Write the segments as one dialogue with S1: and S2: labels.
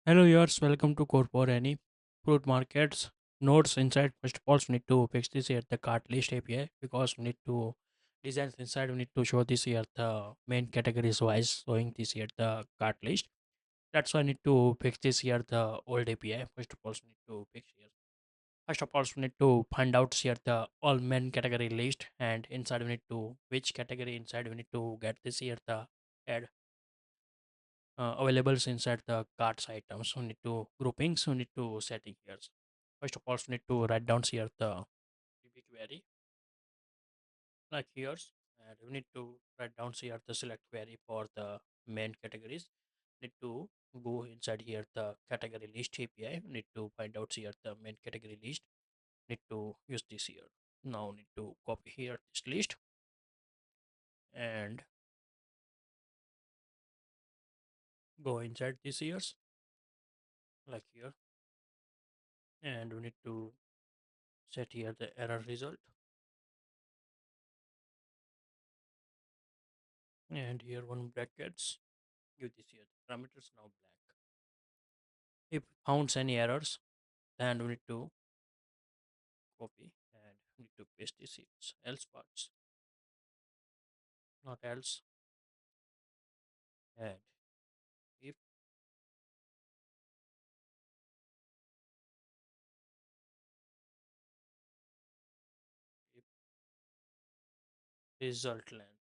S1: Hello, yours. Welcome to CodeForAny. Fruit markets nodes inside. First of all, we need to fix this here the cart list API because we need to design inside. We need to show this here the main categories wise, showing this here the cart list. That's why I need to fix this here the old API. First of all, we need to fix here. First of all, we need to find out here the all main category list, and inside we need to which category inside we need to get this here the add availables inside the carts items. We need to groupings. We need to setting here. First of all, we need to write down here the VB query like here, and we need to write down here the select query for the main categories. Need to go inside here the category list API. We need to find out here the main category list. Need to use this here. Now need to copy here this list and go inside this here like here, and we need to set here the error result. And here one brackets, give this here parameters now black. If founds any errors, then we need to copy and need to paste this here else parts, not else. And if if result length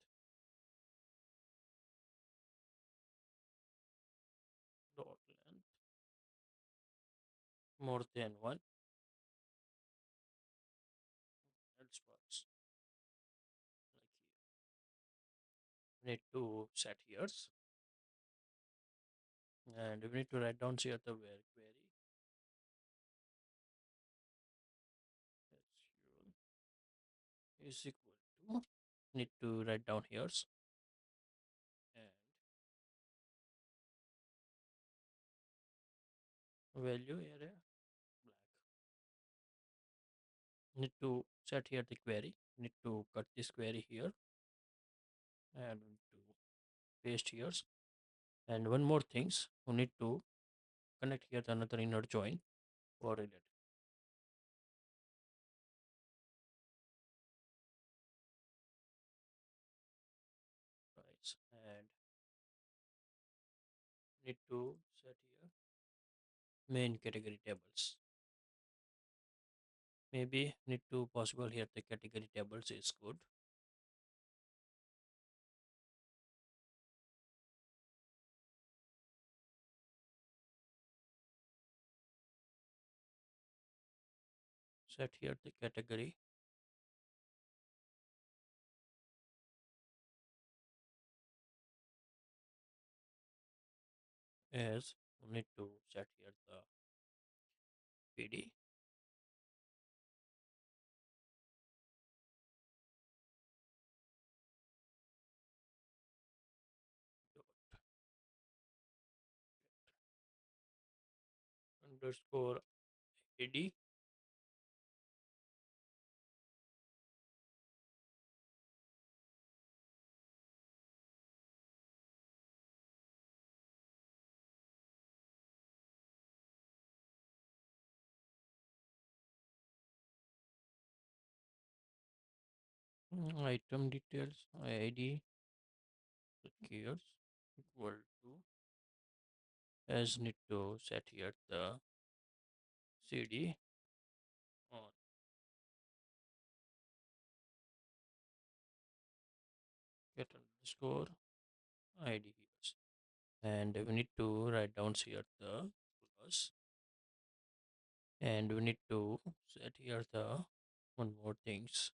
S1: dot length more than one, else parts like here. We need to set here's, and we need to write down here the where query is equal to, need to write down here's, and value area black. Need to set here the query. Need to cut this query here and need to paste here. And one more things, we need to connect here the another inner join for related price, and need to set here main category tables. Maybe need to possible here the category tables is good. Set here the category as, we need to set here the PD dot underscore ID. Item details ID here equal to, as need to set here the CD on get underscore ID here, and we need to write down here the plus, and we need to set here the one more things,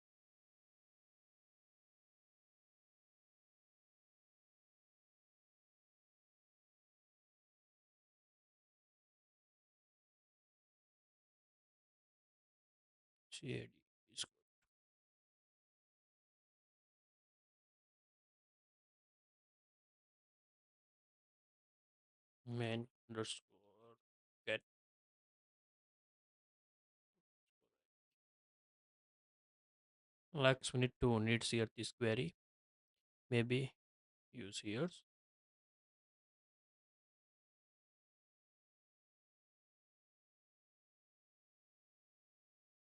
S1: CAD is main underscore get. Like we need to needs here this query, maybe use here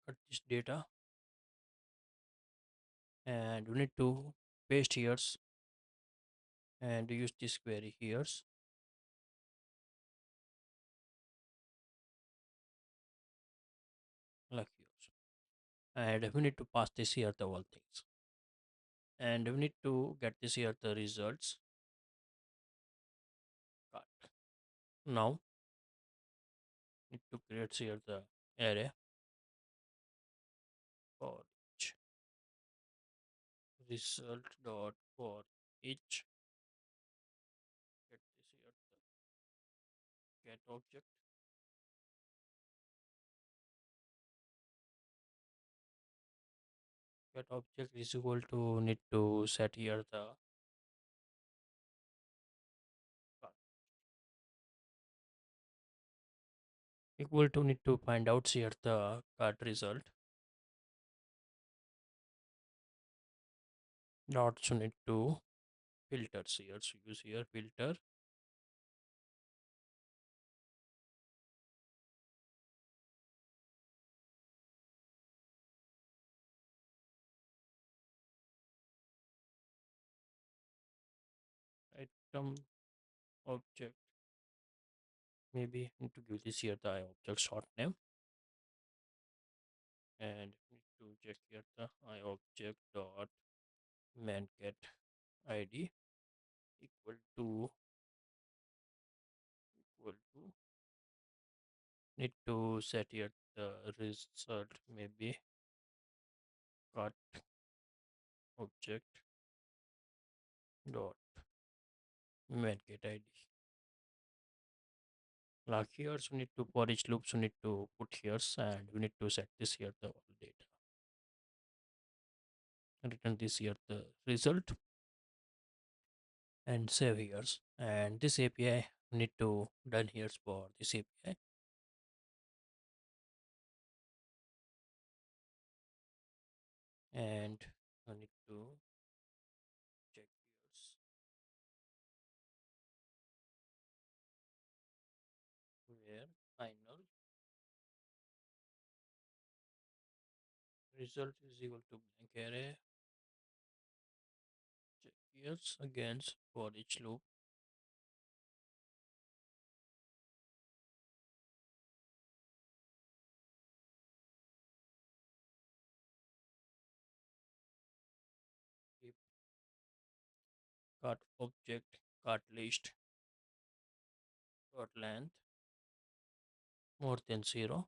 S1: cut this data, and we need to paste here and use this query here like here. And we need to pass this here the all things, and we need to get this here the results. Cut. Now need to create here the array for each result dot for each. Get this here the get object. Get object is equal to need to set here the cut. Equal to need to find out here the card result. Dot so need to filters here. So use here filter. Item object. Maybe need to give this here the object short name, and need to check here the I object dot main get id equal to equal to need to set here the result maybe cut object dot main get id. Like here, so we need to for each loop, so we need to put here, and we need to set this here the all data and return this here the result and save here. And this API we need to done here for this API, and I need to check here where final result is equal to blank array. Check here against for each loop. If cut object cut list dot length more than 0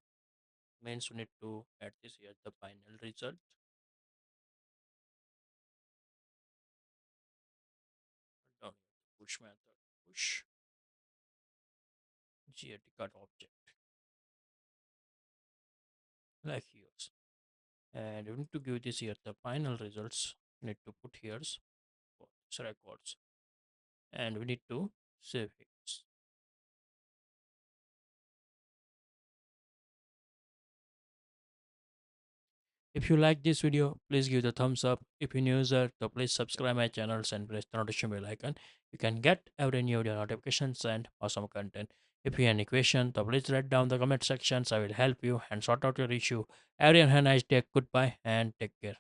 S1: means we need to add this here the final result. Down here the push method push cut object like here, and we need to give this here the final results. Need to put here for this records, and we need to save it. If you like this video, please give the thumbs up. If you're new user, so please subscribe my channels and press the notification bell icon. You can get every new video notifications and awesome content. If you have any question, so please write down the comment sections. I will help you and sort out your issue. Everyone have a nice day. Goodbye and take care.